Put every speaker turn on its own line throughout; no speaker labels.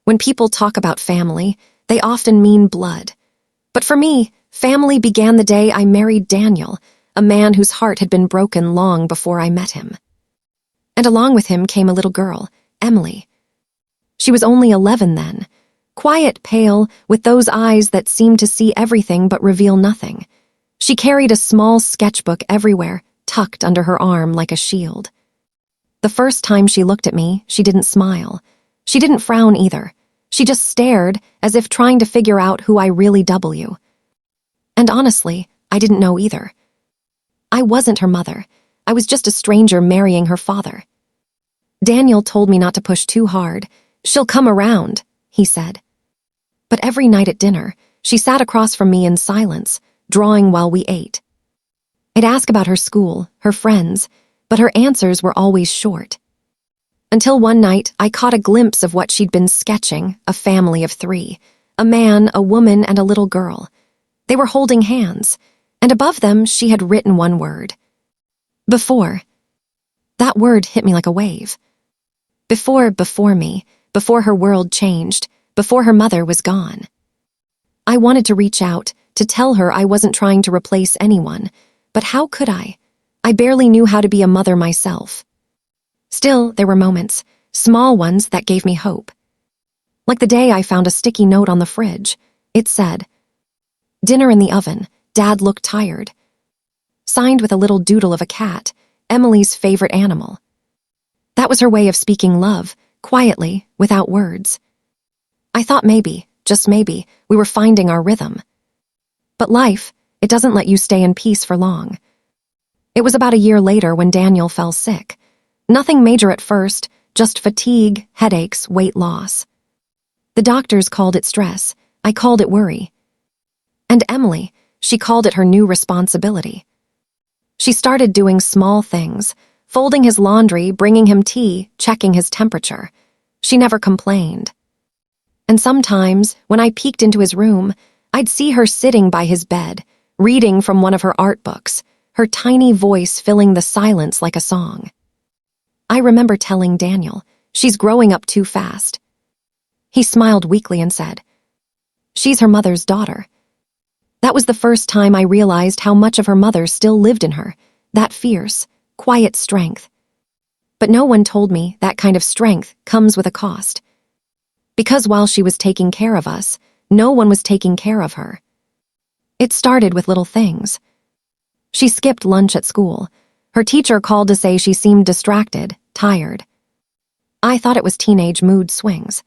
When people talk about family, they often mean blood. But for me, family began the day I married Daniel, a man whose heart had been broken long before I met him. And along with him came a little girl, Emily. She was only 11 then, quiet, pale, with those eyes that seemed to see everything but reveal nothing. She carried a small sketchbook everywhere, tucked under her arm like a shield. The first time she looked at me, she didn't smile. She didn't frown either. She just stared, as if trying to figure out who I really w. And honestly, I didn't know either. I wasn't her mother. I was just a stranger marrying her father. Daniel told me not to push too hard. "She'll come around," he said. But every night at dinner, she sat across from me in silence, drawing while we ate. I'd ask about her school, her friends, but her answers were always short. Until one night, I caught a glimpse of what she'd been sketching, a family of 3, a man, a woman, and a little girl. They were holding hands, and above them she had written one word. Before. That word hit me like a wave. Before me, before her world changed, before her mother was gone. I wanted to reach out, to tell her I wasn't trying to replace anyone, but how could I? I barely knew how to be a mother myself. Still, there were moments, small ones, that gave me hope. Like the day I found a sticky note on the fridge. It said, "Dinner in the oven, Dad looked tired." Signed with a little doodle of a cat, Emily's favorite animal. That was her way of speaking love, quietly, without words. I thought maybe, just maybe, we were finding our rhythm. But life, it doesn't let you stay in peace for long. It was about a year later when Daniel fell sick. Nothing major at first, just fatigue, headaches, weight loss. The doctors called it stress. I called it worry. And Emily, she called it her new responsibility. She started doing small things, folding his laundry, bringing him tea, checking his temperature. She never complained. And sometimes, when I peeked into his room, I'd see her sitting by his bed, reading from one of her art books, her tiny voice filling the silence like a song. I remember telling Daniel, "She's growing up too fast." He smiled weakly and said, "She's her mother's daughter." That was the first time I realized how much of her mother still lived in her, that fierce, quiet strength. But no one told me that kind of strength comes with a cost. Because while she was taking care of us, no one was taking care of her. It started with little things. She skipped lunch at school. Her teacher called to say she seemed distracted, tired. I thought it was teenage mood swings.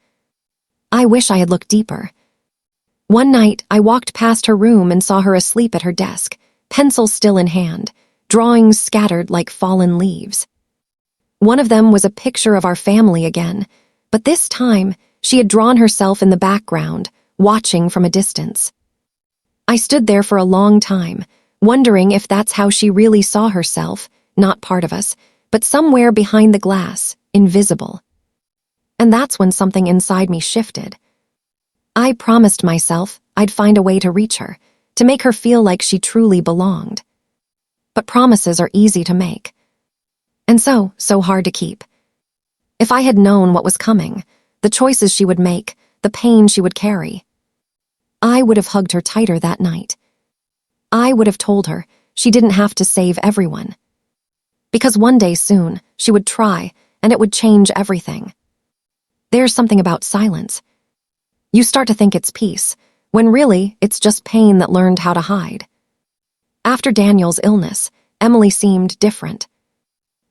I wish I had looked deeper. One night, I walked past her room and saw her asleep at her desk, pencil still in hand, drawings scattered like fallen leaves. One of them was a picture of our family again, but this time, she had drawn herself in the background, watching from a distance. I stood there for a long time, wondering if that's how she really saw herself, not part of us, but somewhere behind the glass, invisible. And that's when something inside me shifted. I promised myself I'd find a way to reach her, to make her feel like she truly belonged. But promises are easy to make. And so hard to keep. If I had known what was coming, the choices she would make, the pain she would carry, I would have hugged her tighter that night. I would have told her she didn't have to save everyone. Because one day soon, she would try, and it would change everything. There's something about silence. You start to think it's peace, when really it's just pain that learned how to hide. After Daniel's illness, Emily seemed different.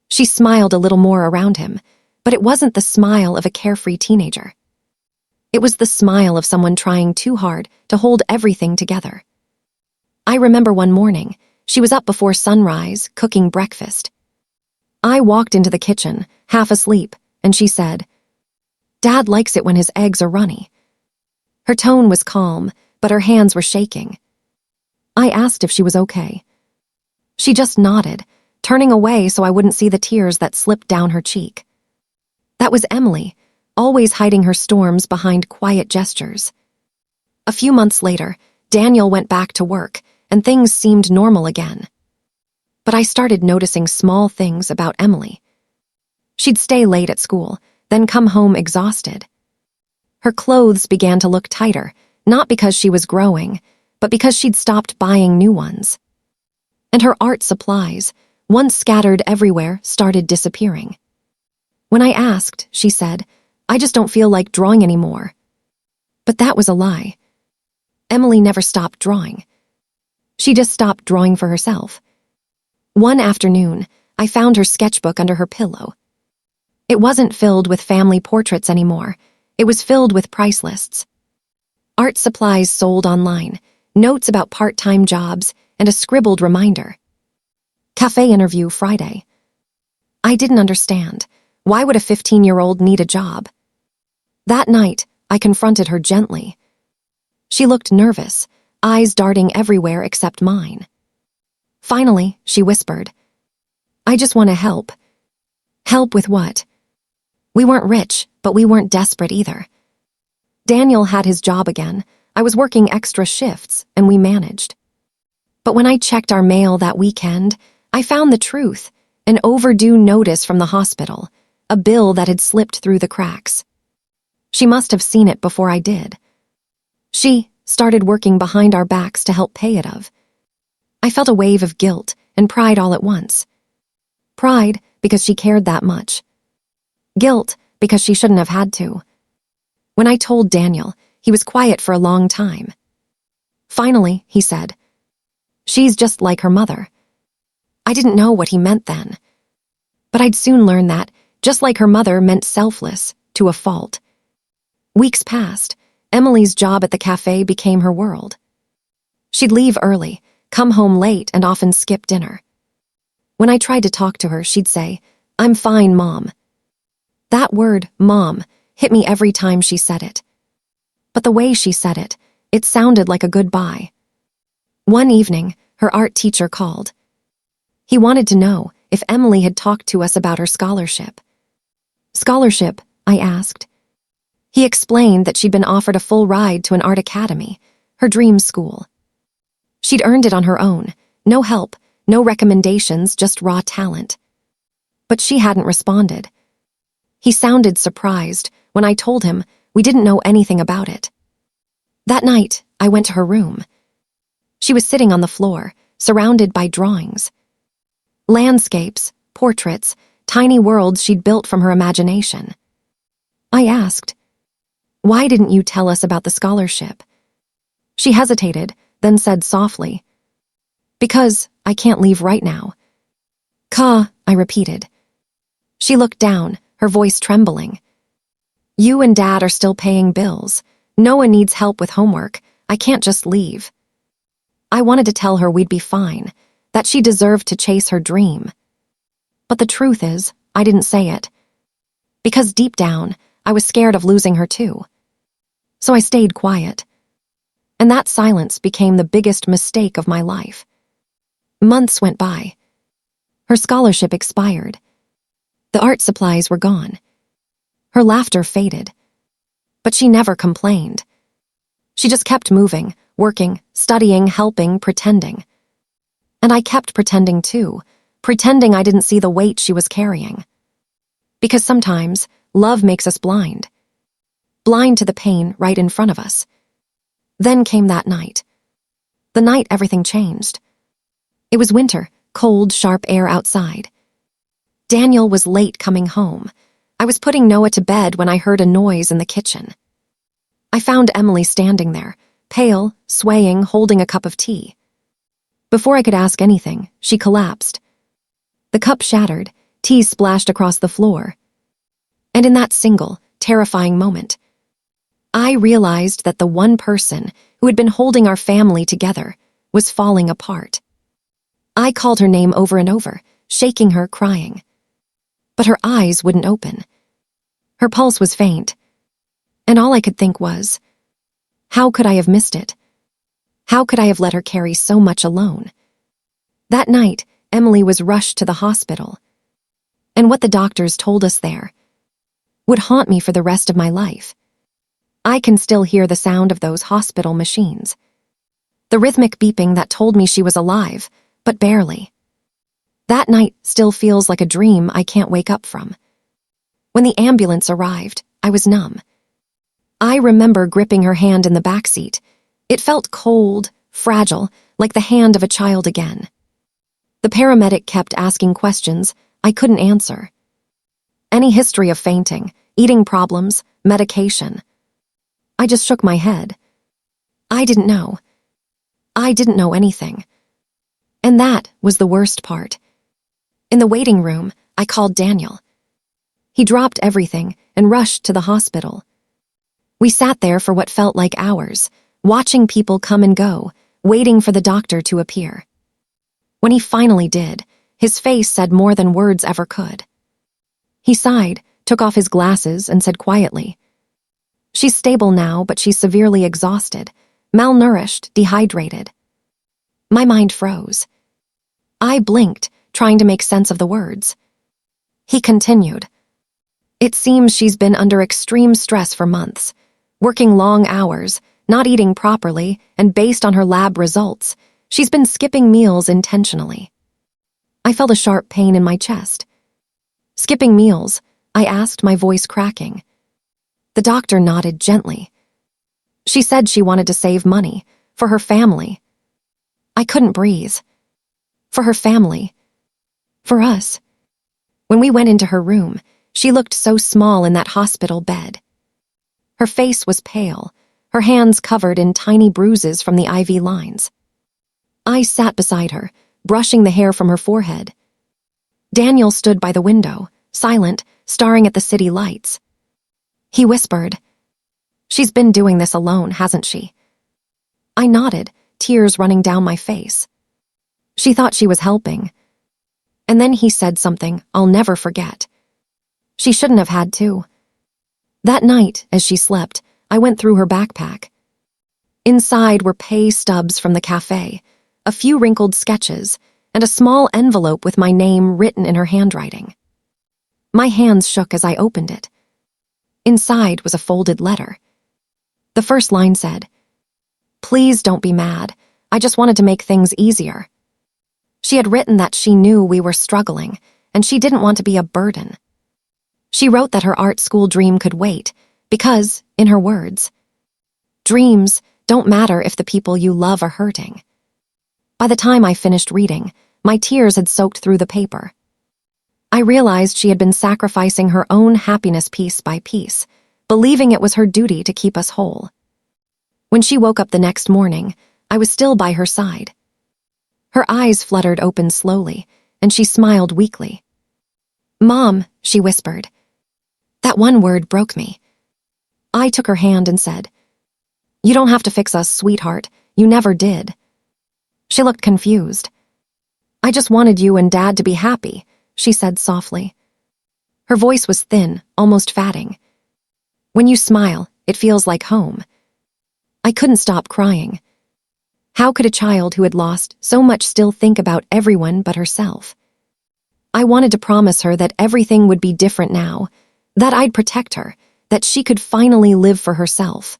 She smiled a little more around him, but it wasn't the smile of a carefree teenager. It was the smile of someone trying too hard to hold everything together. I remember one morning, she was up before sunrise, cooking breakfast. I walked into the kitchen, half asleep, and she said, "Dad likes it when his eggs are runny." Her tone was calm, but her hands were shaking. I asked if she was okay. She just nodded, turning away so I wouldn't see the tears that slipped down her cheek. That was Emily, always hiding her storms behind quiet gestures. A few months later, Daniel went back to work, and things seemed normal again. But I started noticing small things about Emily. She'd stay late at school, then come home exhausted. Her clothes began to look tighter, not because she was growing, but because she'd stopped buying new ones. And her art supplies, once scattered everywhere, started disappearing. When I asked, she said, "I just don't feel like drawing anymore." But that was a lie. Emily never stopped drawing. She just stopped drawing for herself. One afternoon, I found her sketchbook under her pillow. It wasn't filled with family portraits anymore. It was filled with price lists. Art supplies sold online, notes about part-time jobs, and a scribbled reminder. Cafe interview Friday. I didn't understand. Why would a 15-year-old need a job? That night, I confronted her gently. She looked nervous, eyes darting everywhere except mine. Finally, she whispered, "I just want to help." Help with what? We weren't rich, but we weren't desperate either. Daniel had his job again. I was working extra shifts, and we managed. But when I checked our mail that weekend, I found the truth, an overdue notice from the hospital, a bill that had slipped through the cracks. She must have seen it before I did. She started working behind our backs to help pay it off. I felt a wave of guilt and pride all at once. Pride because she cared that much. Guilt because she shouldn't have had to. When I told Daniel, he was quiet for a long time. Finally, he said, "She's just like her mother." I didn't know what he meant then. But I'd soon learn that just like her mother meant selfless, to a fault. Weeks passed. Emily's job at the cafe became her world. She'd leave early, come home late, and often skip dinner. When I tried to talk to her, she'd say, "I'm fine, Mom." That word, Mom, hit me every time she said it. But the way she said it, it sounded like a goodbye. One evening, her art teacher called. He wanted to know if Emily had talked to us about her scholarship. Scholarship? I asked. He explained that she'd been offered a full ride to an art academy, her dream school. She'd earned it on her own, no help, no recommendations, just raw talent. But she hadn't responded. He sounded surprised when I told him we didn't know anything about it. That night, I went to her room. She was sitting on the floor, surrounded by drawings. Landscapes, portraits, tiny worlds she'd built from her imagination. I asked, "Why didn't you tell us about the scholarship?" She hesitated, then said softly, "Because I can't leave right now." "Ka," I repeated. She looked down, her voice trembling. "You and Dad are still paying bills. Noah needs help with homework. I can't just leave." I wanted to tell her we'd be fine, that she deserved to chase her dream. But the truth is, I didn't say it. Because deep down, I was scared of losing her too. So I stayed quiet. And that silence became the biggest mistake of my life. Months went by. Her scholarship expired. The art supplies were gone. Her laughter faded. But she never complained. She just kept moving, working, studying, helping, pretending. And I kept pretending too, pretending I didn't see the weight she was carrying. Because sometimes, love makes us blind. Blind to the pain right in front of us. Then came that night. The night everything changed. It was winter, cold, sharp air outside. Daniel was late coming home. I was putting Noah to bed when I heard a noise in the kitchen. I found Emily standing there, pale, swaying, holding a cup of tea. Before I could ask anything, she collapsed. The cup shattered, tea splashed across the floor. And in that single, terrifying moment, I realized that the one person who had been holding our family together was falling apart. I called her name over and over, shaking her, crying. But her eyes wouldn't open. Her pulse was faint. And all I could think was, how could I have missed it? How could I have let her carry so much alone? That night, Emily was rushed to the hospital. And what the doctors told us there would haunt me for the rest of my life. I can still hear the sound of those hospital machines. The rhythmic beeping that told me she was alive, but barely. That night still feels like a dream I can't wake up from. When the ambulance arrived, I was numb. I remember gripping her hand in the backseat. It felt cold, fragile, like the hand of a child again. The paramedic kept asking questions I couldn't answer. Any history of fainting, eating problems, medication? I just shook my head. I didn't know. I didn't know anything. And that was the worst part. In the waiting room, I called Daniel. He dropped everything and rushed to the hospital. We sat there for what felt like hours, watching people come and go, waiting for the doctor to appear. When he finally did, his face said more than words ever could. He sighed, took off his glasses, and said quietly, "She's stable now, but she's severely exhausted, malnourished, dehydrated." My mind froze. I blinked, trying to make sense of the words. He continued, "It seems she's been under extreme stress for months, working long hours, not eating properly, and based on her lab results, she's been skipping meals intentionally." I felt a sharp pain in my chest. "Skipping meals?" I asked, my voice cracking. The doctor nodded gently. "She said she wanted to save money, for her family." I couldn't breathe. For her family. For us. When we went into her room, she looked so small in that hospital bed. Her face was pale, her hands covered in tiny bruises from the IV lines. I sat beside her, brushing the hair from her forehead. Daniel stood by the window, silent, staring at the city lights. He whispered, "She's been doing this alone, hasn't she?" I nodded, tears running down my face. She thought she was helping. And then he said something I'll never forget. She shouldn't have had to. That night, as she slept, I went through her backpack. Inside were pay stubs from the cafe, a few wrinkled sketches, and a small envelope with my name written in her handwriting. My hands shook as I opened it. Inside was a folded letter. The first line said, "Please don't be mad. I just wanted to make things easier." She had written that she knew we were struggling, and she didn't want to be a burden. She wrote that her art school dream could wait, because, in her words, "Dreams don't matter if the people you love are hurting." By the time I finished reading, my tears had soaked through the paper. I realized she had been sacrificing her own happiness piece by piece, believing it was her duty to keep us whole. When she woke up the next morning, I was still by her side. Her eyes fluttered open slowly, and she smiled weakly. "Mom," she whispered. That one word broke me. I took her hand and said, "You don't have to fix us, sweetheart. You never did." She looked confused. "I just wanted you and Dad to be happy," she said softly. Her voice was thin, almost fatting. "When you smile, it feels like home." I couldn't stop crying. How could a child who had lost so much still think about everyone but herself? I wanted to promise her that everything would be different now, that I'd protect her, that she could finally live for herself.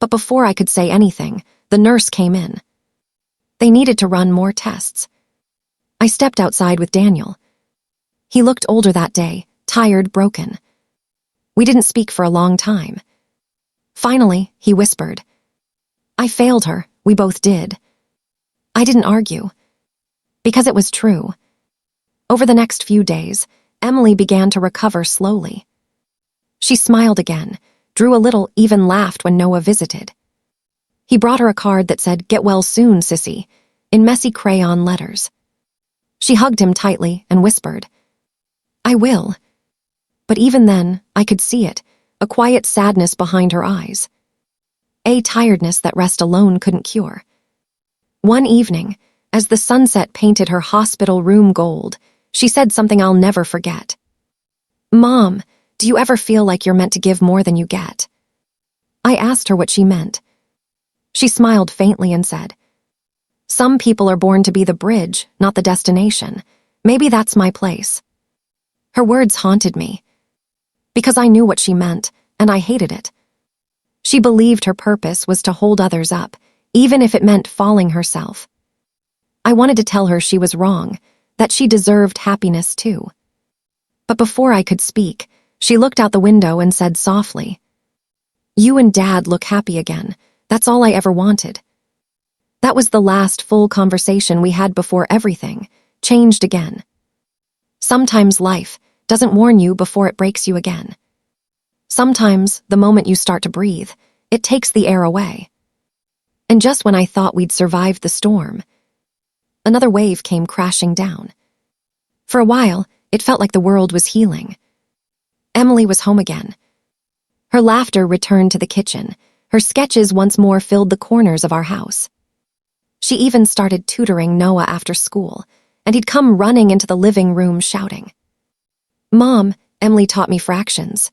But before I could say anything, the nurse came in. They needed to run more tests. I stepped outside with Daniel. He looked older that day, tired, broken. We didn't speak for a long time. Finally, he whispered, "I failed her, we both did." I didn't argue. Because it was true. Over the next few days, Emily began to recover slowly. She smiled again, drew a little, even laughed when Noah visited. He brought her a card that said, "Get well soon, sissy," in messy crayon letters. She hugged him tightly and whispered, "I will." But even then, I could see it, a quiet sadness behind her eyes. A tiredness that rest alone couldn't cure. One evening, as the sunset painted her hospital room gold, she said something I'll never forget. "Mom, do you ever feel like you're meant to give more than you get?" I asked her what she meant. She smiled faintly and said, "Some people are born to be the bridge, not the destination. Maybe that's my place." Her words haunted me, because I knew what she meant, and I hated it. She believed her purpose was to hold others up, even if it meant falling herself. I wanted to tell her she was wrong, that she deserved happiness too. But before I could speak, she looked out the window and said softly, You and Dad look happy again. That's all I ever wanted. That was the last full conversation we had before everything changed again. Sometimes life doesn't warn you before it breaks you again. Sometimes, the moment you start to breathe, it takes the air away. And just when I thought we'd survived the storm, another wave came crashing down. For a while, it felt like the world was healing. Emily was home again. Her laughter returned to the kitchen. Her sketches once more filled the corners of our house. She even started tutoring Noah after school, and he'd come running into the living room shouting, "Mom, Emily taught me fractions."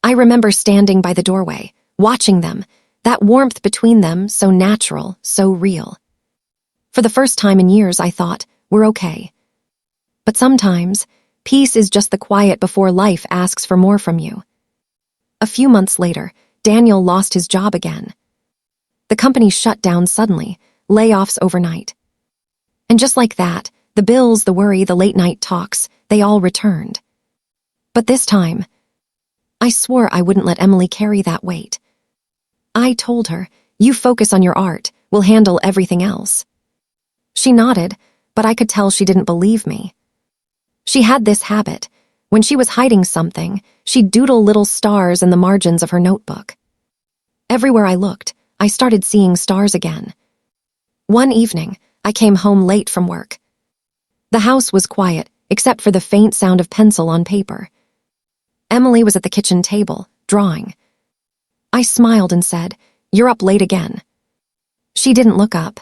I remember standing by the doorway, watching them, that warmth between them so natural, so real. For the first time in years, I thought, we're okay. But sometimes, peace is just the quiet before life asks for more from you. A few months later, Daniel lost his job again. The company shut down suddenly, layoffs overnight. And just like that, the bills, the worry, the late-night talks, they all returned. But this time, I swore I wouldn't let Emily carry that weight. I told her, "You focus on your art, we'll handle everything else." She nodded, but I could tell she didn't believe me. She had this habit. When she was hiding something, she'd doodle little stars in the margins of her notebook. Everywhere I looked, I started seeing stars again. One evening, I came home late from work. The house was quiet, except for the faint sound of pencil on paper. Emily was at the kitchen table, drawing. I smiled and said, "You're up late again." She didn't look up.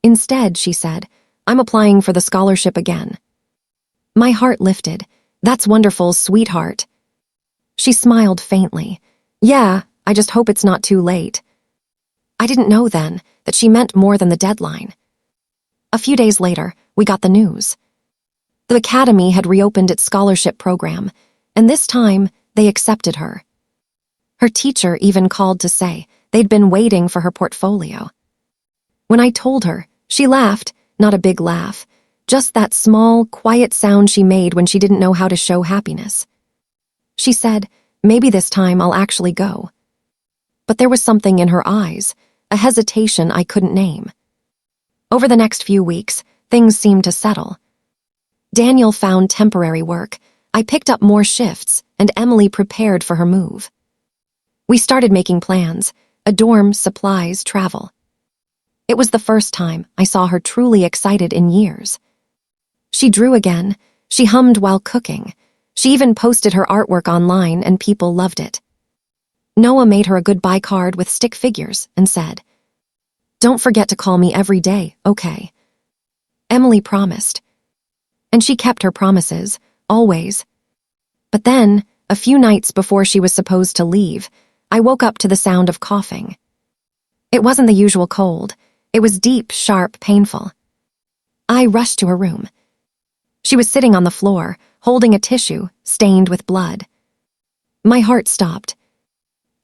Instead, she said, "I'm applying for the scholarship again." My heart lifted. "That's wonderful, sweetheart." She smiled faintly. "Yeah, I just hope it's not too late." I didn't know then that she meant more than the deadline. A few days later, we got the news. The academy had reopened its scholarship program, and this time they accepted her. Her teacher even called to say they'd been waiting for her portfolio. When I told her, she laughed, not a big laugh, just that small, quiet sound she made when she didn't know how to show happiness. She said, "Maybe this time I'll actually go." But there was something in her eyes, a hesitation I couldn't name. Over the next few weeks, things seemed to settle. Daniel found temporary work. I picked up more shifts, and Emily prepared for her move. We started making plans: a dorm, supplies, travel. It was the first time I saw her truly excited in years. She drew again. She hummed while cooking. She even posted her artwork online, and people loved it. Noah made her a goodbye card with stick figures and said, "Don't forget to call me every day, okay?" Emily promised. And she kept her promises, always. But then, a few nights before she was supposed to leave, I woke up to the sound of coughing. It wasn't the usual cold. It was deep, sharp, painful. I rushed to her room. She was sitting on the floor, holding a tissue stained with blood. My heart stopped.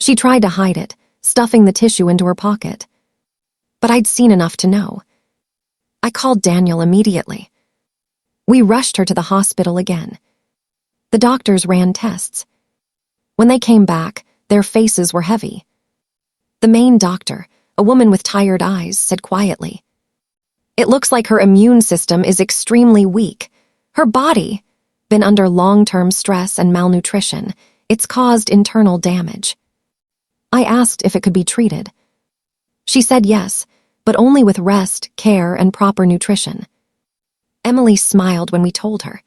She tried to hide it, stuffing the tissue into her pocket. But I'd seen enough to know. I called Daniel immediately. We rushed her to the hospital again. The doctors ran tests. When they came back, their faces were heavy. The main doctor, a woman with tired eyes, said quietly, "It looks like her immune system is extremely weak. Her body, been under long-term stress and malnutrition. It's caused internal damage." I asked if it could be treated. She said yes, but only with rest, care, and proper nutrition. Emily smiled when we told her.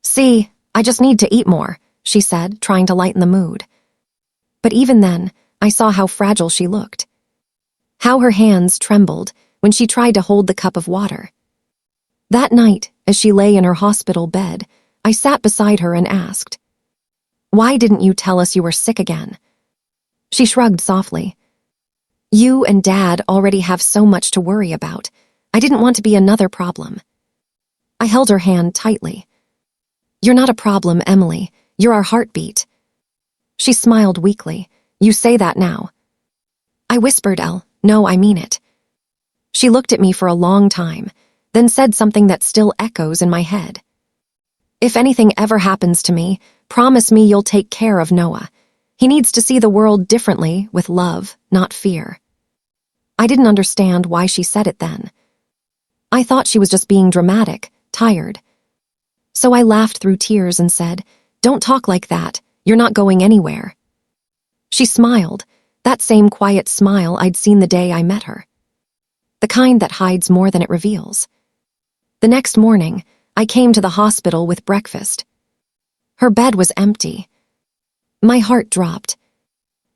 "See, I just need to eat more," she said, trying to lighten the mood. But even then, I saw how fragile she looked. How her hands trembled when she tried to hold the cup of water. That night, as she lay in her hospital bed, I sat beside her and asked, "Why didn't you tell us you were sick again?" She shrugged softly. "You and Dad already have so much to worry about. I didn't want to be another problem." I held her hand tightly. "You're not a problem, Emily. You're our heartbeat." She smiled weakly. "You say that now." I whispered, "No, I mean it." She looked at me for a long time, then said something that still echoes in my head. "If anything ever happens to me, promise me you'll take care of Noah. He needs to see the world differently, with love, not fear. I didn't understand why she said it then. I thought she was just being dramatic, tired. So I laughed through tears and said, "Don't talk like that. You're not going anywhere." She smiled, that same quiet smile I'd seen the day I met her. The kind that hides more than it reveals. The next morning, I came to the hospital with breakfast. Her bed was empty. My heart dropped.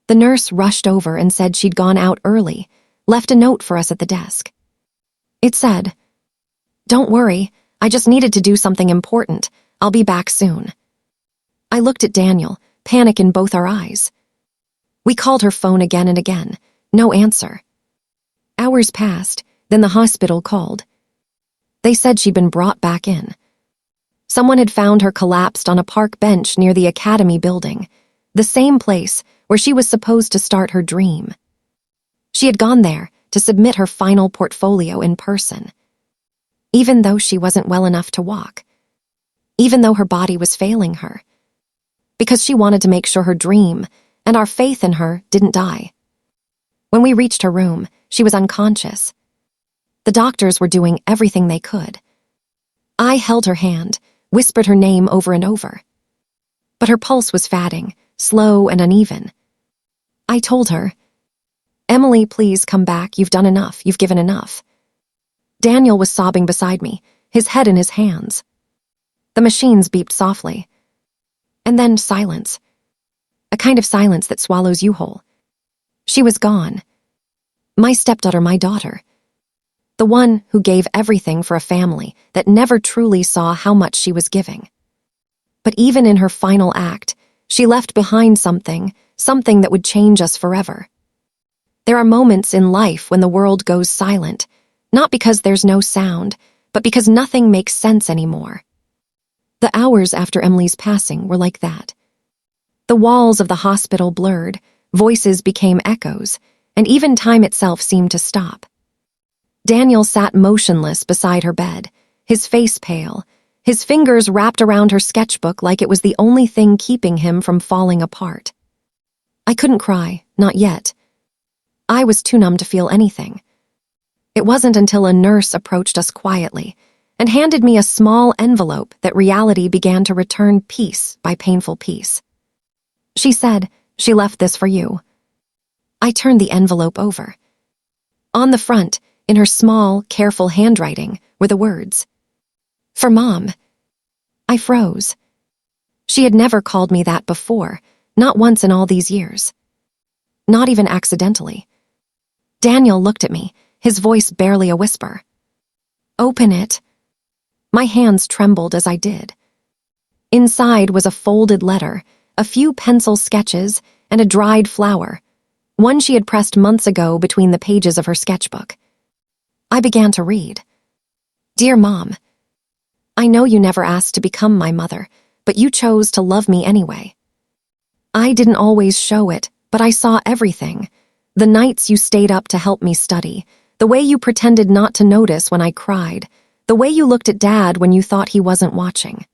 The nurse rushed over and said she'd gone out early, left a note for us at the desk. It said, "Don't worry, I just needed to do something important. I'll be back soon." I looked at Daniel, panic in both our eyes. We called her phone again and again. No answer. Hours passed, then the hospital called. They said she'd been brought back in. Someone had found her collapsed on a park bench near the Academy building, the same place where she was supposed to start her dream. She had gone there to submit her final portfolio in person. Even though she wasn't well enough to walk. Even though her body was failing her. Because she wanted to make sure her dream and our faith in her didn't die. When we reached her room, she was unconscious. The doctors were doing everything they could. I held her hand, whispered her name over and over. But her pulse was fading, slow and uneven. I told her, "Emily, please come back. You've done enough. You've given enough." Daniel was sobbing beside me, his head in his hands. The machines beeped softly. And then silence. A kind of silence that swallows you whole. She was gone. My stepdaughter, my daughter. The one who gave everything for a family that never truly saw how much she was giving. But even in her final act, she left behind something that would change us forever. There are moments in life when the world goes silent, not because there's no sound, but because nothing makes sense anymore. The hours after Emily's passing were like that. The walls of the hospital blurred, voices became echoes, and even time itself seemed to stop. Daniel sat motionless beside her bed, his face pale, his fingers wrapped around her sketchbook like it was the only thing keeping him from falling apart. I couldn't cry, not yet. I was too numb to feel anything. It wasn't until a nurse approached us quietly and handed me a small envelope that reality began to return piece by painful piece. She said, "She left this for you." I turned the envelope over. On the front, in her small, careful handwriting, were the words, "For Mom." I froze. She had never called me that before, not once in all these years. Not even accidentally. Daniel looked at me, his voice barely a whisper. "Open it." My hands trembled as I did. Inside was a folded letter, a few pencil sketches, and a dried flower, one she had pressed months ago between the pages of her sketchbook. I began to read. "Dear Mom, I know you never asked to become my mother, but you chose to love me anyway. I didn't always show it, but I saw everything. The nights you stayed up to help me study, the way you pretended not to notice when I cried, the way you looked at Dad when you thought he wasn't watching.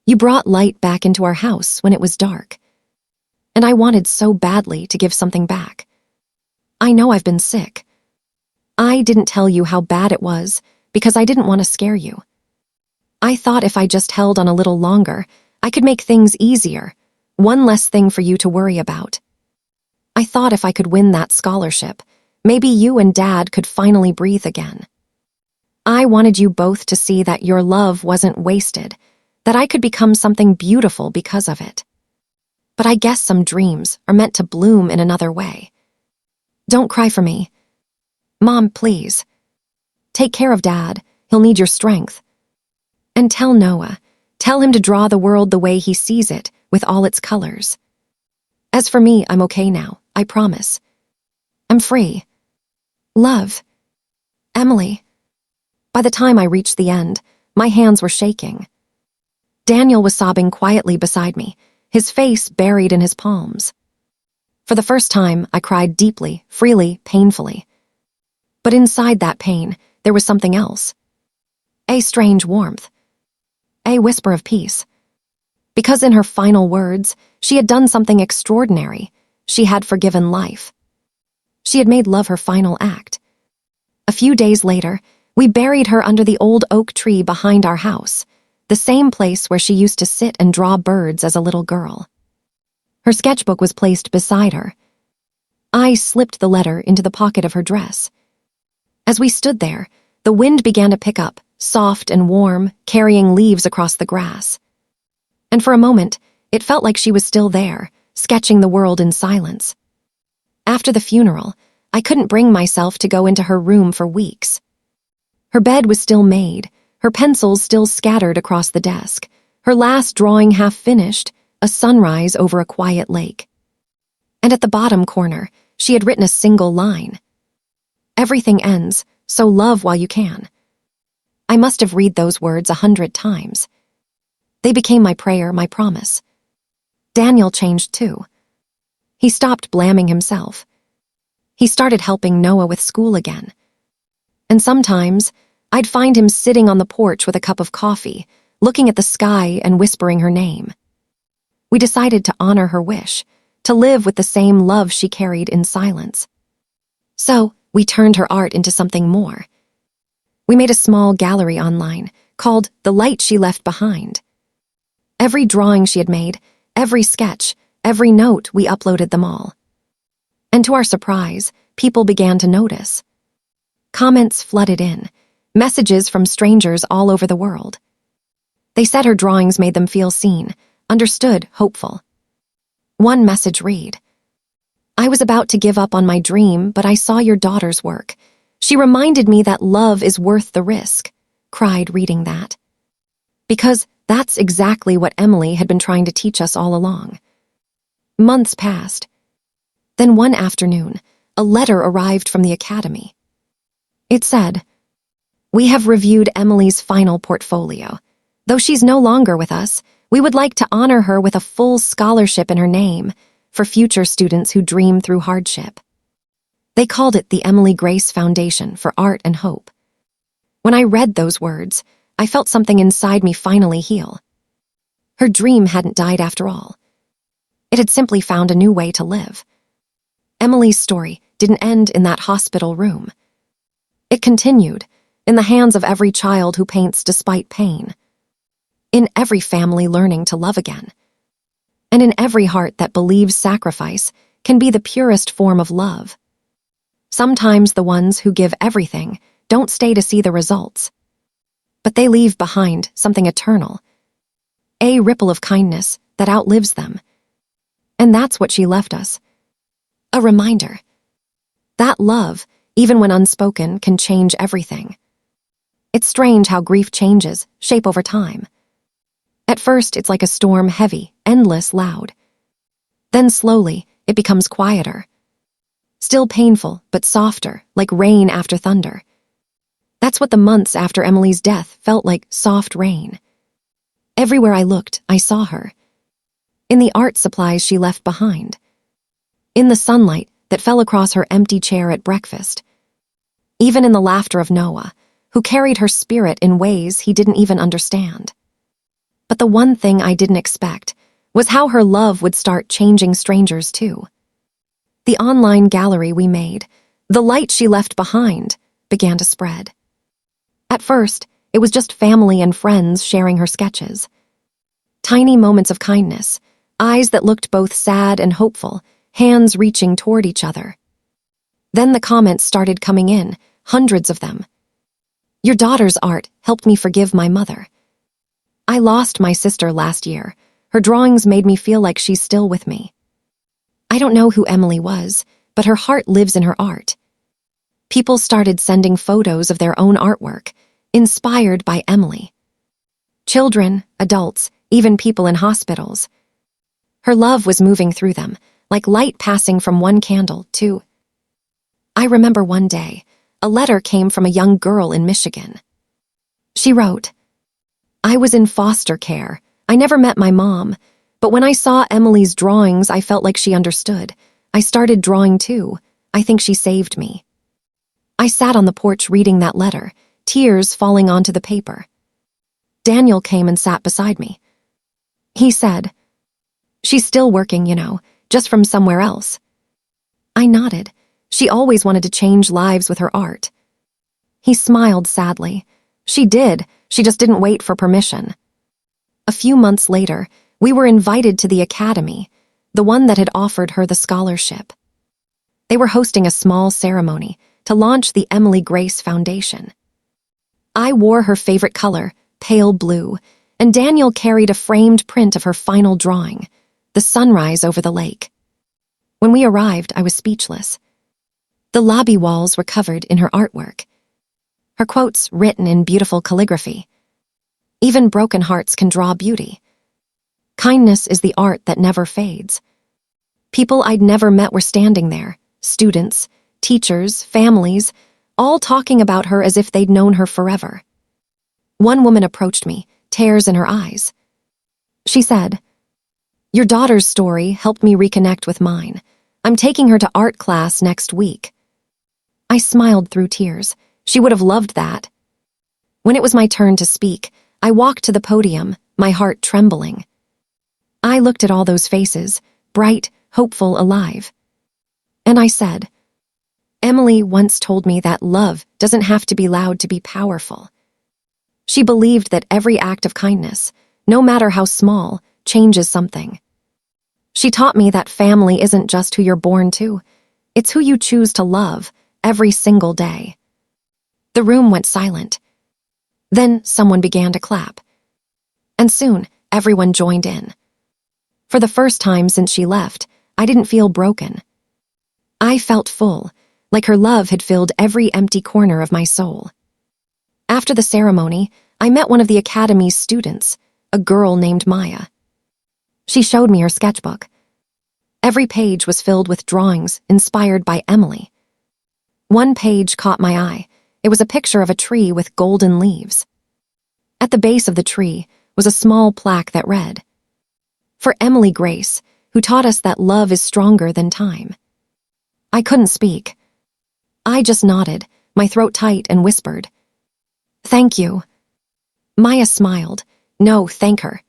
You brought light back into our house when it was dark. And I wanted so badly to give something back. I know I've been sick. I didn't tell you how bad it was because I didn't want to scare you. I thought if I just held on a little longer, I could make things easier, one less thing for you to worry about. I thought if I could win that scholarship, maybe you and Dad could finally breathe again. I wanted you both to see that your love wasn't wasted, that I could become something beautiful because of it. But I guess some dreams are meant to bloom in another way. Don't cry for me. Mom, please. Take care of Dad. He'll need your strength. And tell Noah, tell him to draw the world the way he sees it, with all its colors. As for me, I'm okay now, I promise. I'm free. Love. Emily." By the time I reached the end, my hands were shaking. Daniel was sobbing quietly beside me, his face buried in his palms. For the first time, I cried deeply, freely, painfully. But inside that pain, there was something else. A strange warmth. A whisper of peace. Because in her final words, she had done something extraordinary. She had forgiven life. She had made love her final act. A few days later, we buried her under the old oak tree behind our house, the same place where she used to sit and draw birds as a little girl. Her sketchbook was placed beside her. I slipped the letter into the pocket of her dress. As we stood there, the wind began to pick up, soft and warm, carrying leaves across the grass. And for a moment, it felt like she was still there, sketching the world in silence. After the funeral, I couldn't bring myself to go into her room for weeks. Her bed was still made, her pencils still scattered across the desk, her last drawing half finished, a sunrise over a quiet lake. And at the bottom corner, she had written a single line. "Everything ends, so love while you can." I must have read those words 100 times. They became my prayer, my promise. Daniel changed too. He stopped blaming himself. He started helping Noah with school again. And sometimes, I'd find him sitting on the porch with a cup of coffee, looking at the sky and whispering her name. We decided to honor her wish, to live with the same love she carried in silence. So, we turned her art into something more. We made a small gallery online, called The Light She Left Behind. Every drawing she had made, every sketch, every note, we uploaded them all. And to our surprise, people began to notice. Comments flooded in, messages from strangers all over the world. They said her drawings made them feel seen, understood, hopeful. One message read, "I was about to give up on my dream, but I saw your daughter's work. She reminded me that love is worth the risk." Cried reading that. Because that's exactly what Emily had been trying to teach us all along. Months passed. Then one afternoon, a letter arrived from the academy. It said, "We have reviewed Emily's final portfolio. Though she's no longer with us, we would like to honor her with a full scholarship in her name for future students who dream through hardship." They called it the Emily Grace Foundation for Art and Hope. When I read those words, I felt something inside me finally heal. Her dream hadn't died after all. It had simply found a new way to live. Emily's story didn't end in that hospital room. It continued, in the hands of every child who paints despite pain. In every family learning to love again. And in every heart that believes sacrifice can be the purest form of love. Sometimes the ones who give everything don't stay to see the results. But they leave behind something eternal. A ripple of kindness that outlives them. And that's what she left us. A reminder. That love, even when unspoken, can change everything. It's strange how grief changes, shape over time. At first, it's like a storm, heavy, endless, loud. Then slowly, it becomes quieter. Still painful, but softer, like rain after thunder. That's what the months after Emily's death felt like, soft rain. Everywhere I looked, I saw her. In the art supplies she left behind. In the sunlight that fell across her empty chair at breakfast. Even in the laughter of Noah, who carried her spirit in ways he didn't even understand. But the one thing I didn't expect was how her love would start changing strangers too. The online gallery we made, The Light She Left Behind, began to spread. At first, it was just family and friends sharing her sketches. Tiny moments of kindness, eyes that looked both sad and hopeful, hands reaching toward each other. Then the comments started coming in, hundreds of them. "Your daughter's art helped me forgive my mother. I lost my sister last year. Her drawings made me feel like she's still with me. I don't know who Emily was, but her heart lives in her art." People started sending photos of their own artwork, inspired by Emily. Children, adults, even people in hospitals. Her love was moving through them, like light passing from one candle to... I remember one day, a letter came from a young girl in Michigan. She wrote, "I was in foster care. I never met my mom, but when I saw Emily's drawings, I felt like she understood. I started drawing too. I think she saved me." I sat on the porch reading that letter, tears falling onto the paper. Daniel came and sat beside me. He said, "She's still working, just from somewhere else." I nodded. She always wanted to change lives with her art. He smiled sadly. She did, she just didn't wait for permission. A few months later, we were invited to the academy, the one that had offered her the scholarship. They were hosting a small ceremony to launch the Emily Grace Foundation. I wore her favorite color, pale blue, and Daniel carried a framed print of her final drawing, the sunrise over the lake. When we arrived, I was speechless. The lobby walls were covered in her artwork, her quotes written in beautiful calligraphy. Even broken hearts can draw beauty. Kindness is the art that never fades. People I'd never met were standing there, students, teachers, families, all talking about her as if they'd known her forever. One woman approached me, tears in her eyes. She said, "Your daughter's story helped me reconnect with mine. I'm taking her to art class next week." I smiled through tears. She would have loved that. When it was my turn to speak, I walked to the podium, my heart trembling. I looked at all those faces, bright, hopeful, alive. And I said, "Emily once told me that love doesn't have to be loud to be powerful." She believed that every act of kindness, no matter how small, changes something. She taught me that family isn't just who you're born to, it's who you choose to love every single day. The room went silent. Then someone began to clap. And soon, everyone joined in. For the first time since she left, I didn't feel broken. I felt full, like her love had filled every empty corner of my soul. After the ceremony, I met one of the academy's students, a girl named Maya. She showed me her sketchbook. Every page was filled with drawings inspired by Emily. One page caught my eye. It was a picture of a tree with golden leaves. At the base of the tree was a small plaque that read, "For Emily Grace, who taught us that love is stronger than time." I couldn't speak. I just nodded, my throat tight, and whispered, "Thank you." Maya smiled. "No, thank her."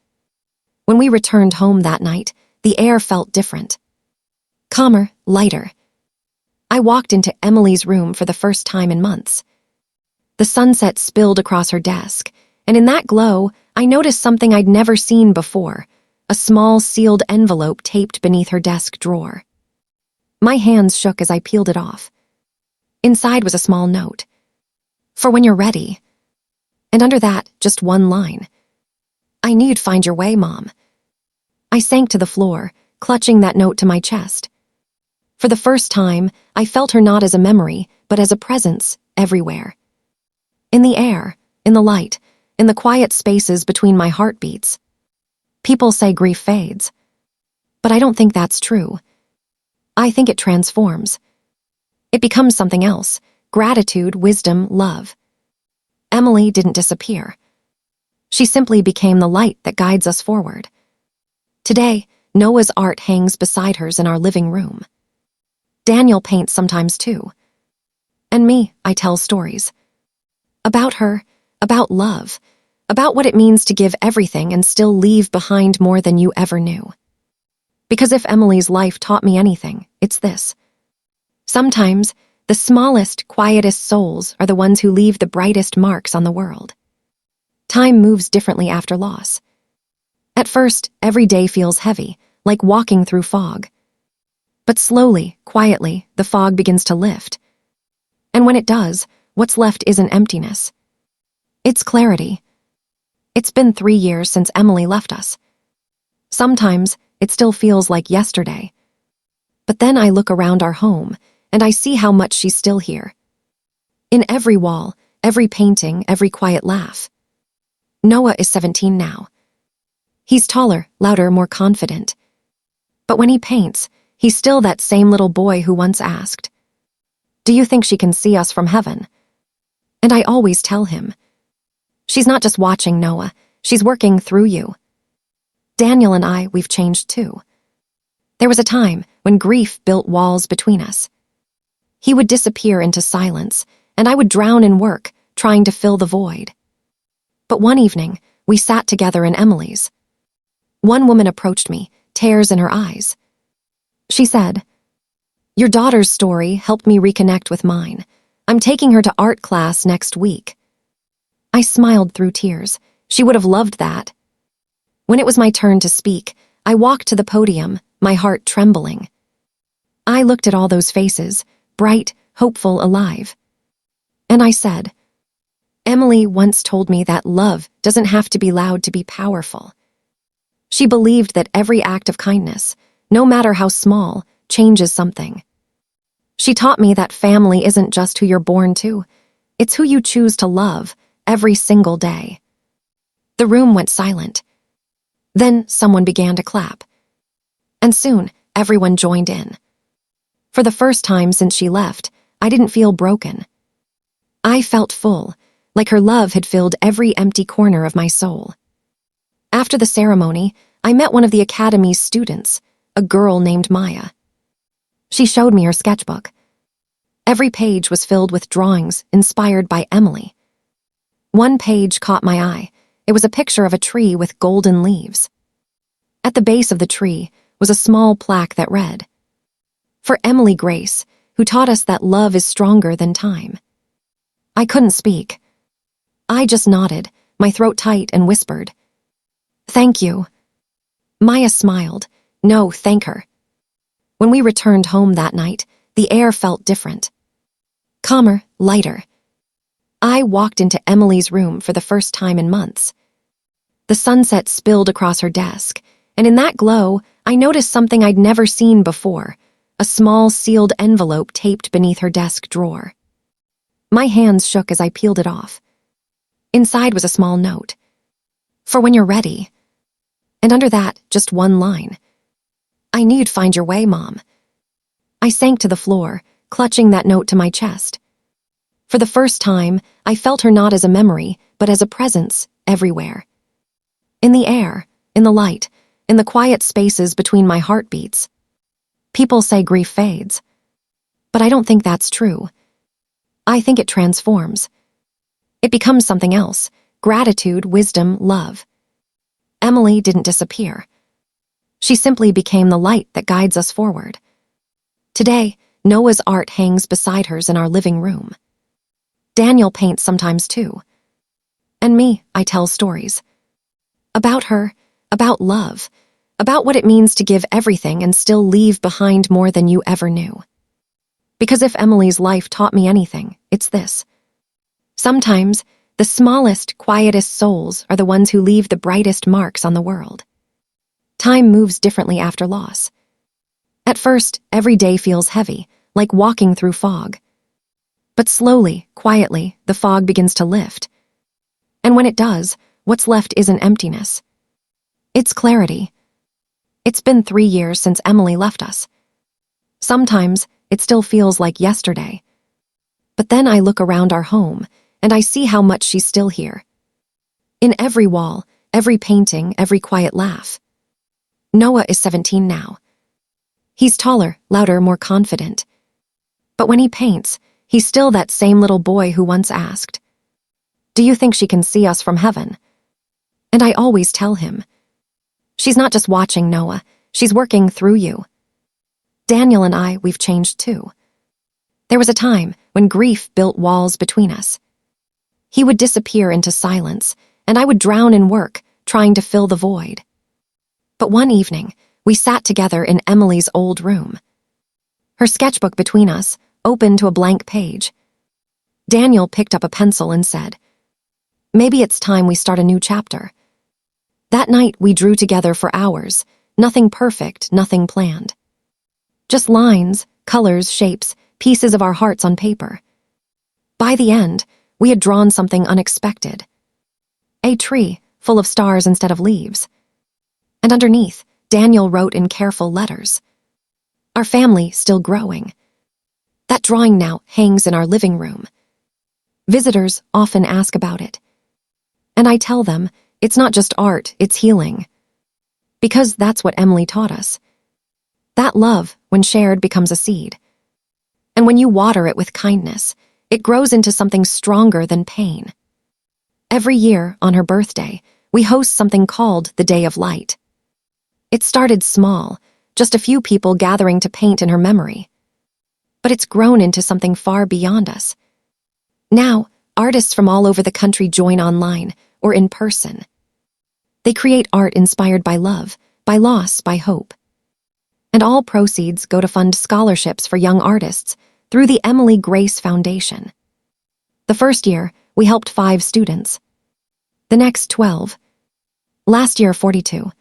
When we returned home that night, the air felt different. Calmer, lighter. I walked into Emily's room for the first time in months. The sunset spilled across her desk, and in that glow, I noticed something I'd never seen before, a small sealed envelope taped beneath her desk drawer. My hands shook as I peeled it off. Inside was a small note. "For when you're ready." And under that, just one line. "I knew you'd find your way, Mom." I sank to the floor, clutching that note to my chest. For the first time, I felt her not as a memory, but as a presence everywhere. In the air, in the light, in the quiet spaces between my heartbeats. People say grief fades. But I don't think that's true. I think it transforms. It becomes something else: gratitude, wisdom, love. Emily didn't disappear. She simply became the light that guides us forward. Today, Noah's art hangs beside hers in our living room. Daniel paints sometimes too. And me, I tell stories. About her, about love, about what it means to give everything and still leave behind more than you ever knew. Because if Emily's life taught me anything, it's this. Sometimes, the smallest, quietest souls are the ones who leave the brightest marks on the world. Time moves differently after loss. At first, every day feels heavy, like walking through fog. But slowly, quietly, the fog begins to lift. And when it does, what's left isn't emptiness. It's clarity. It's been 3 years since Emily left us. Sometimes, it still feels like yesterday. But then I look around our home, and I see how much she's still here. In every wall, every painting, every quiet laugh. Noah is 17 now. He's taller, louder, more confident. But when he paints, he's still that same little boy who once asked, "Do you think she can see us from heaven?" And I always tell him, "She's not just watching, Noah. She's working through you." Daniel and we've changed too. There was a time when grief built walls between us. He would disappear into silence, and I would drown in work, trying to fill the void. But one evening, we sat together in Emily's. One woman approached me, tears in her eyes. She said, "Your daughter's story helped me reconnect with mine. I'm taking her to art class next week." I smiled through tears. She would have loved that. When it was my turn to speak, I walked to the podium, my heart trembling. I looked at all those faces, bright, hopeful, alive. And I said, "Emily once told me that love doesn't have to be loud to be powerful." She believed that every act of kindness, no matter how small, changes something. She taught me that family isn't just who you're born to, it's who you choose to love every single day. The room went silent. Then someone began to clap. And soon, everyone joined in. For the first time since she left, I didn't feel broken. I felt full, like her love had filled every empty corner of my soul. After the ceremony, I met one of the academy's students, a girl named Maya. She showed me her sketchbook. Every page was filled with drawings inspired by Emily. One page caught my eye. It was a picture of a tree with golden leaves. At the base of the tree was a small plaque that read, "For Emily Grace, who taught us that love is stronger than time." I couldn't speak. I just nodded, my throat tight, and whispered, "Thank you." Maya smiled. "No, thank her." When we returned home that night, the air felt different. Calmer, lighter. I walked into Emily's room for the first time in months. The sunset spilled across her desk, and in that glow, I noticed something I'd never seen before, a small sealed envelope taped beneath her desk drawer. My hands shook as I peeled it off. Inside was a small note. "For when you're ready." And under that, just one line. "I knew you'd find your way, Mom." I sank to the floor, clutching that note to my chest. For the first time, I felt her not as a memory, but as a presence everywhere. In the air, in the light, in the quiet spaces between my heartbeats. People say grief fades. But I don't think that's true. I think it transforms. It becomes something else: gratitude, wisdom, love. Emily didn't disappear. She simply became the light that guides us forward. Today, Noah's art hangs beside hers in our living room. Daniel paints sometimes too. And me, I tell stories. About her, about love, about what it means to give everything and still leave behind more than you ever knew. Because if Emily's life taught me anything, it's this. Sometimes, the smallest, quietest souls are the ones who leave the brightest marks on the world. Time moves differently after loss. At first, every day feels heavy, like walking through fog. But slowly, quietly, the fog begins to lift. And when it does, what's left isn't emptiness. It's clarity. It's been 3 years since Emily left us. Sometimes, it still feels like yesterday. But then I look around our home, and I see how much she's still here. In every wall, every painting, every quiet laugh. Noah is 17 now. He's taller, louder, more confident. But when he paints, he's still that same little boy who once asked, "Do you think she can see us from heaven?" And I always tell him, "She's not just watching, Noah. She's working through you." Daniel and we've changed too. There was a time when grief built walls between us. He would disappear into silence, and I would drown in work, trying to fill the void. But one evening, we sat together in Emily's old room. Her sketchbook between us, open to a blank page. Daniel picked up a pencil and said, "Maybe it's time we start a new chapter." That night, we drew together for hours, nothing perfect, nothing planned. Just lines, colors, shapes, pieces of our hearts on paper. By the end, we had drawn something unexpected. A tree, full of stars instead of leaves. And underneath, Daniel wrote in careful letters, "Our family still growing." That drawing now hangs in our living room. Visitors often ask about it. And I tell them, it's not just art, it's healing. Because that's what Emily taught us. That love, when shared, becomes a seed. And when you water it with kindness, it grows into something stronger than pain. Every year, on her birthday, we host something called the Day of Light. It started small, just a few people gathering to paint in her memory. But it's grown into something far beyond us. Now, artists from all over the country join online or in person. They create art inspired by love, by loss, by hope. And all proceeds go to fund scholarships for young artists through the Emily Grace Foundation. The first year, we helped 5 students. The next 12. Last year, 42.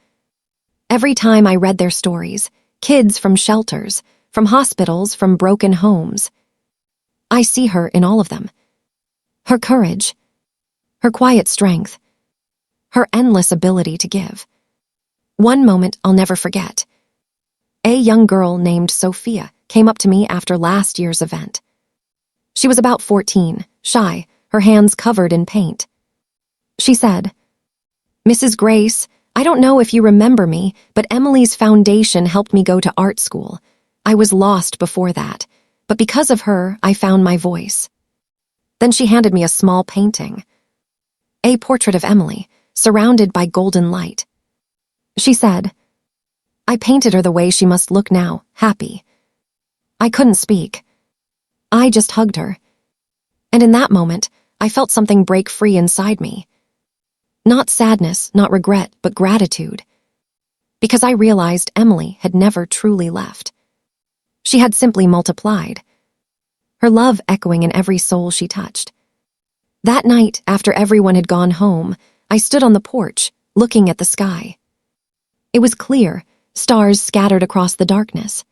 Every time I read their stories, kids from shelters, from hospitals, from broken homes, I see her in all of them. Her courage, her quiet strength, her endless ability to give. One moment I'll never forget. A young girl named Sophia came up to me after last year's event. She was about 14, shy, her hands covered in paint. She said, "Mrs. Grace, I don't know if you remember me, but Emily's foundation helped me go to art school. I was lost before that, but because of her, I found my voice." Then she handed me a small painting, a portrait of Emily, surrounded by golden light. She said, "I painted her the way she must look now, happy." I couldn't speak. I just hugged her. And in that moment, I felt something break free inside me. Not sadness, not regret, but gratitude. Because I realized Emily had never truly left. She had simply multiplied, her love echoing in every soul she touched. That night, after everyone had gone home, I stood on the porch, looking at the sky. It was clear, stars scattered across the darkness.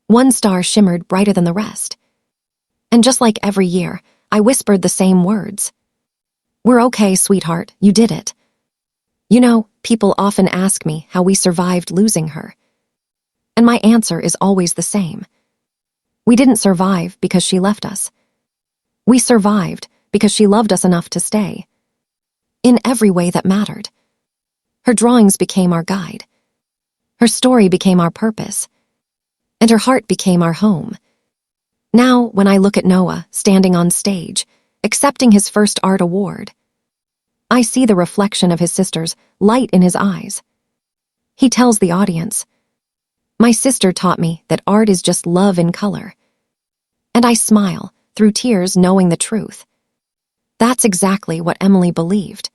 One star shimmered brighter than the rest. And just like every year, I whispered the same words. "We're okay, sweetheart, you did it." You know, people often ask me how we survived losing her. And my answer is always the same. We didn't survive because she left us. We survived because she loved us enough to stay. In every way that mattered. Her drawings became our guide. Her story became our purpose. And her heart became our home. Now, when I look at Noah standing on stage, accepting his first art award, I see the reflection of his sister's light in his eyes. He tells the audience, "My sister taught me that art is just love in color." And I smile, through tears, knowing the truth. That's exactly what Emily believed.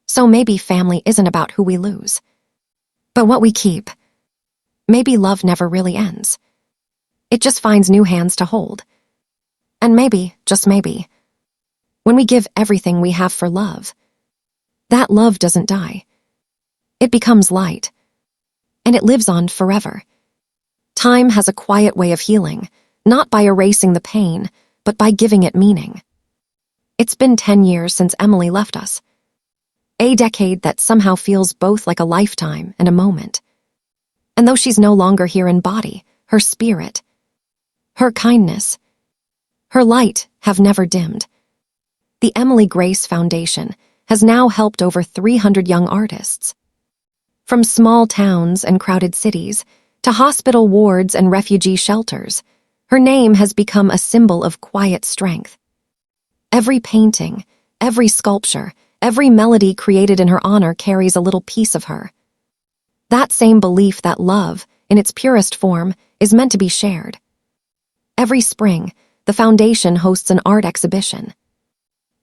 So maybe family isn't about who we lose, but what we keep. Maybe love never really ends. It just finds new hands to hold. And maybe, just maybe, when we give everything we have for love, that love doesn't die. It becomes light. And it lives on forever. Time has a quiet way of healing, not by erasing the pain, but by giving it meaning. It's been 10 years since Emily left us. A decade that somehow feels both like a lifetime and a moment. And though she's no longer here in body, her spirit, her kindness, her light have never dimmed. The Emily Grace Foundation has now helped over 300 young artists. From small towns and crowded cities to hospital wards and refugee shelters, her name has become a symbol of quiet strength. Every painting, every sculpture, every melody created in her honor carries a little piece of her. That same belief that love, in its purest form, is meant to be shared. Every spring, the foundation hosts an art exhibition.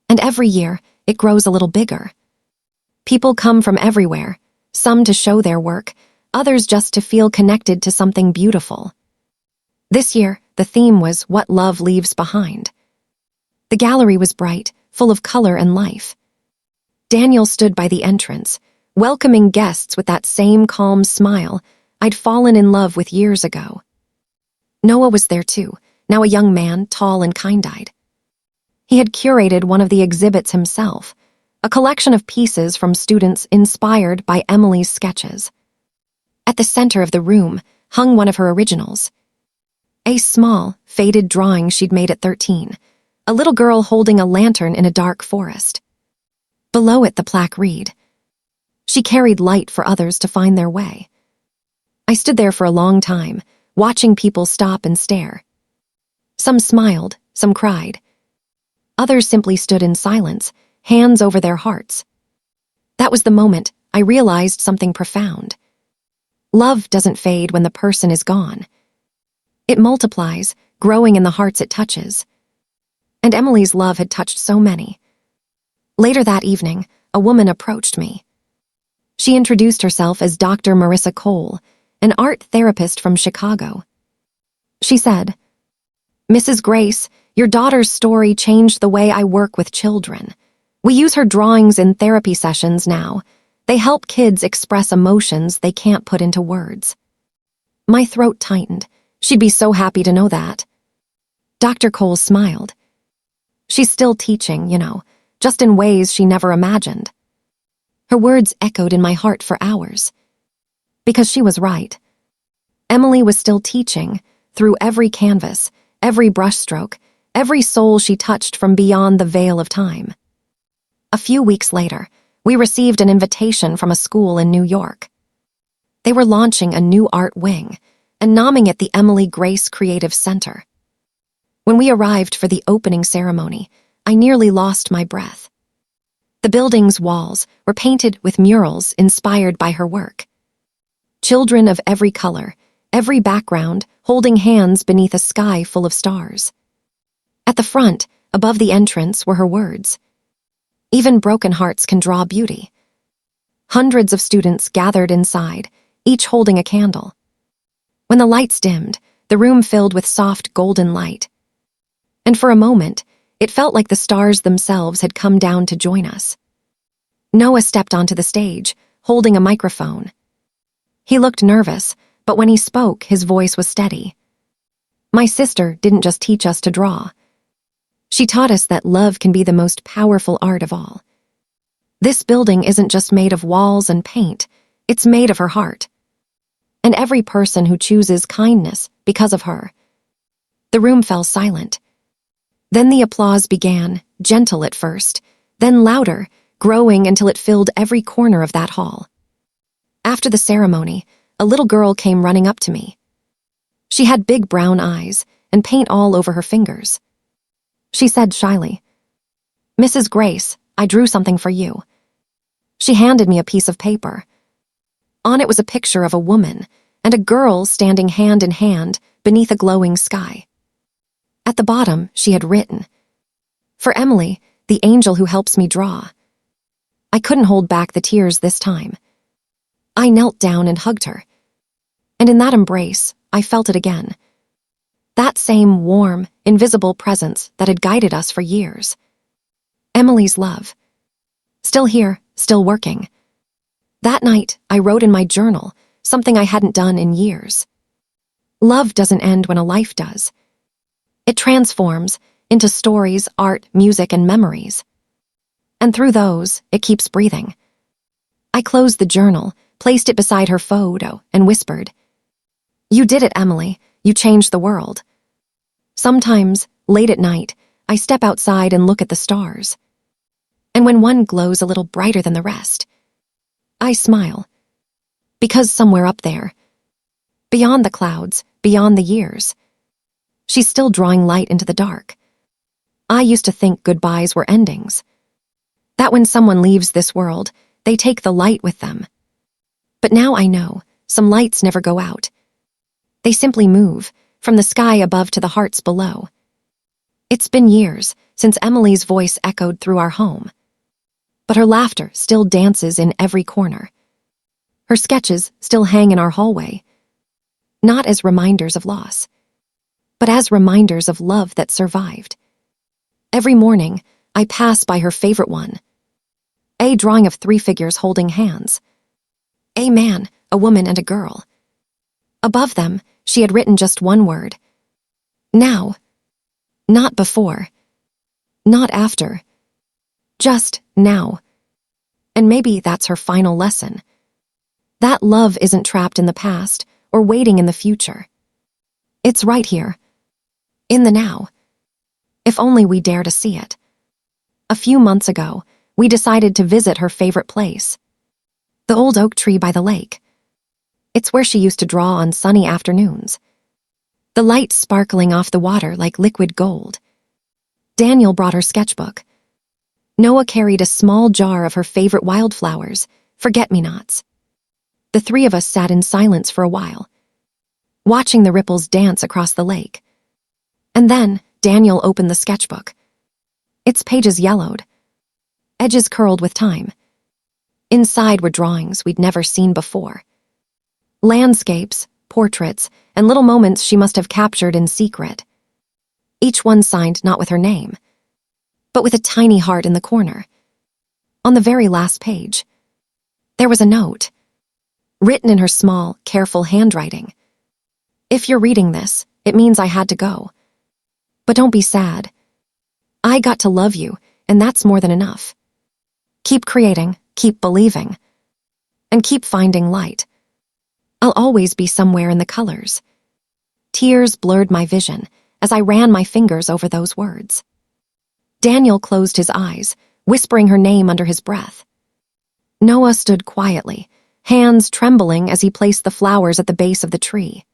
And every year, it grows a little bigger. People come from everywhere, some to show their work, others just to feel connected to something beautiful. This year, the theme was What Love Leaves Behind. The gallery was bright, full of color and life. Daniel stood by the entrance, welcoming guests with that same calm smile I'd fallen in love with years ago. Noah was there too, now a young man, tall and kind-eyed. He had curated one of the exhibits himself, a collection of pieces from students inspired by Emily's sketches. At the center of the room hung one of her originals, a small, faded drawing she'd made at 13, a little girl holding a lantern in a dark forest. Below it, the plaque read, "She carried light for others to find their way." I stood there for a long time, watching people stop and stare. Some smiled, some cried. Others simply stood in silence, hands over their hearts. That was the moment I realized something profound. Love doesn't fade when the person is gone. It multiplies, growing in the hearts it touches. And Emily's love had touched so many. Later that evening, a woman approached me. She introduced herself as Dr. Marissa Cole, an art therapist from Chicago. She said, "Mrs. Grace, your daughter's story changed the way I work with children. We use her drawings in therapy sessions now. They help kids express emotions they can't put into words." My throat tightened. She'd be so happy to know that. Dr. Cole smiled. She's still teaching, just in ways she never imagined. Her words echoed in my heart for hours. Because she was right. Emily was still teaching, through every canvas, every brushstroke, every soul she touched from beyond the veil of time. A few weeks later, we received an invitation from a school in New York. They were launching a new art wing and nomming it the Emily Grace Creative Center. When we arrived for the opening ceremony, I nearly lost my breath. The building's walls were painted with murals inspired by her work. Children of every color, every background, holding hands beneath a sky full of stars. At the front, above the entrance, were her words, "Even broken hearts can draw beauty." Hundreds of students gathered inside, each holding a candle. When the lights dimmed, the room filled with soft golden light. And for a moment, it felt like the stars themselves had come down to join us. Noah stepped onto the stage, holding a microphone. He looked nervous, but when he spoke, his voice was steady. My sister didn't just teach us to draw. She taught us that love can be the most powerful art of all. This building isn't just made of walls and paint, it's made of her heart. And every person who chooses kindness because of her. The room fell silent. Then the applause began, gentle at first, then louder, growing until it filled every corner of that hall. After the ceremony, a little girl came running up to me. She had big brown eyes and paint all over her fingers. She said shyly, "Mrs. Grace, I drew something for you." She handed me a piece of paper. On it was a picture of a woman and a girl standing hand in hand beneath a glowing sky. At the bottom, she had written, "For Emily, the angel who helps me draw." I couldn't hold back the tears this time. I knelt down and hugged her. And in that embrace, I felt it again. That same warm, invisible presence that had guided us for years. Emily's love. Still here, still working. That night, I wrote in my journal, something I hadn't done in years. Love doesn't end when a life does. It transforms into stories, art, music, and memories. And through those, it keeps breathing. I closed the journal, placed it beside her photo, and whispered, "You did it, Emily. You changed the world." Sometimes, late at night, I step outside and look at the stars. And when one glows a little brighter than the rest, I smile. Because somewhere up there, beyond the clouds, beyond the years, she's still drawing light into the dark. I used to think goodbyes were endings. That when someone leaves this world, they take the light with them. But now I know, some lights never go out. They simply move, from the sky above to the hearts below. It's been years since Emily's voice echoed through our home. But her laughter still dances in every corner. Her sketches still hang in our hallway. Not as reminders of loss, but as reminders of love that survived. Every morning, I pass by her favorite one. A drawing of 3 figures holding hands. A man, a woman, and a girl. Above them, she had written just one word. Now. Not before. Not after. Just now. And maybe that's her final lesson. That love isn't trapped in the past or waiting in the future. It's right here. In the now. If only we dare to see it. A few months ago, we decided to visit her favorite place. The old oak tree by the lake. It's where she used to draw on sunny afternoons. The light sparkling off the water like liquid gold. Daniel brought her sketchbook. Noah carried a small jar of her favorite wildflowers, forget-me-nots. The three of us sat in silence for a while, watching the ripples dance across the lake. And then Daniel opened the sketchbook. Its pages yellowed, edges curled with time. Inside were drawings we'd never seen before. Landscapes, portraits, and little moments she must have captured in secret. Each one signed not with her name, but with a tiny heart in the corner. On the very last page, there was a note, written in her small, careful handwriting. If you're reading this, it means I had to go. But don't be sad. I got to love you, and that's more than enough. Keep creating, keep believing, and keep finding light. I'll always be somewhere in the colors. Tears blurred my vision as I ran my fingers over those words. Daniel closed his eyes, whispering her name under his breath. Noah stood quietly, hands trembling as he placed the flowers at the base of the tree.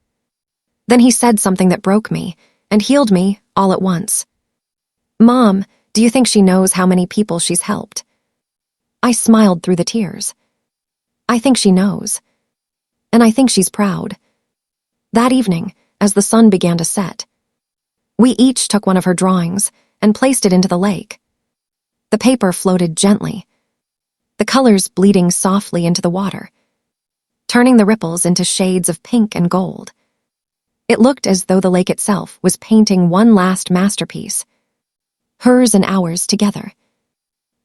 Then he said something that broke me and healed me all at once. Mom, do you think she knows how many people she's helped? I smiled through the tears. I think she knows. And I think she's proud. That evening, as the sun began to set, we each took one of her drawings and placed it into the lake. The paper floated gently, the colors bleeding softly into the water, turning the ripples into shades of pink and gold. It looked as though the lake itself was painting one last masterpiece, hers and ours together.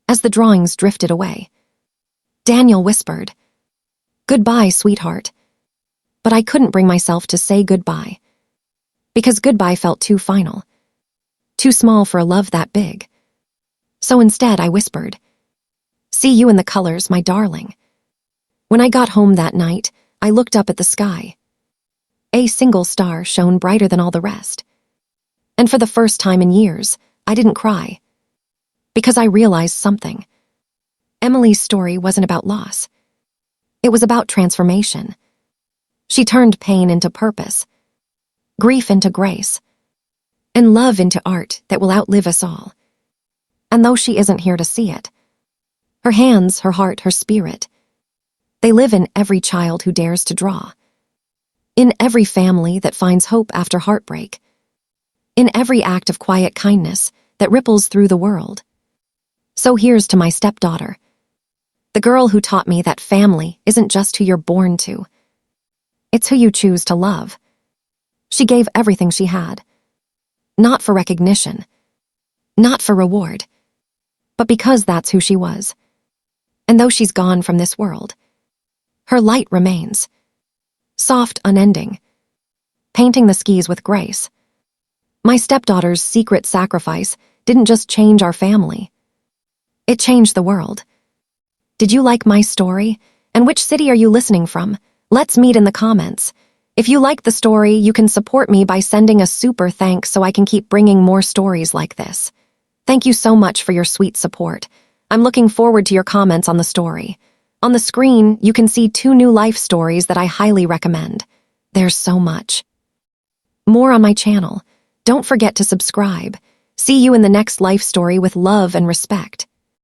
As the drawings drifted away, Daniel whispered, "Goodbye, sweetheart." But I couldn't bring myself to say goodbye, because goodbye felt too final, too small for a love that big. So instead I whispered, "See you in the colors, my darling." When I got home that night, I looked up at the sky. A single star shone brighter than all the rest. And for the first time in years, I didn't cry, because I realized something. Emily's story wasn't about loss. It was about transformation. She turned pain into purpose, grief into grace, and love into art that will outlive us all. And though she isn't here to see it, her hands, her heart, her spirit, they live in every child who dares to draw, in every family that finds hope after heartbreak, in every act of quiet kindness that ripples through the world. So here's to my stepdaughter, the girl who taught me that family isn't just who you're born to, it's who you choose to love. She gave everything she had, not for recognition, not for reward, but because that's who she was. And though she's gone from this world, her light remains, soft, unending, painting the skies with grace. My stepdaughter's secret sacrifice didn't just change our family, it changed the world. Did you like my story? And which city are you listening from? Let's meet in the comments. If you liked the story, you can support me by sending a super thanks so I can keep bringing more stories like this. Thank you so much for your sweet support. I'm looking forward to your comments on the story. On the screen, you can see 2 new life stories that I highly recommend. There's so much more on my channel. Don't forget to subscribe. See you in the next life story with love and respect.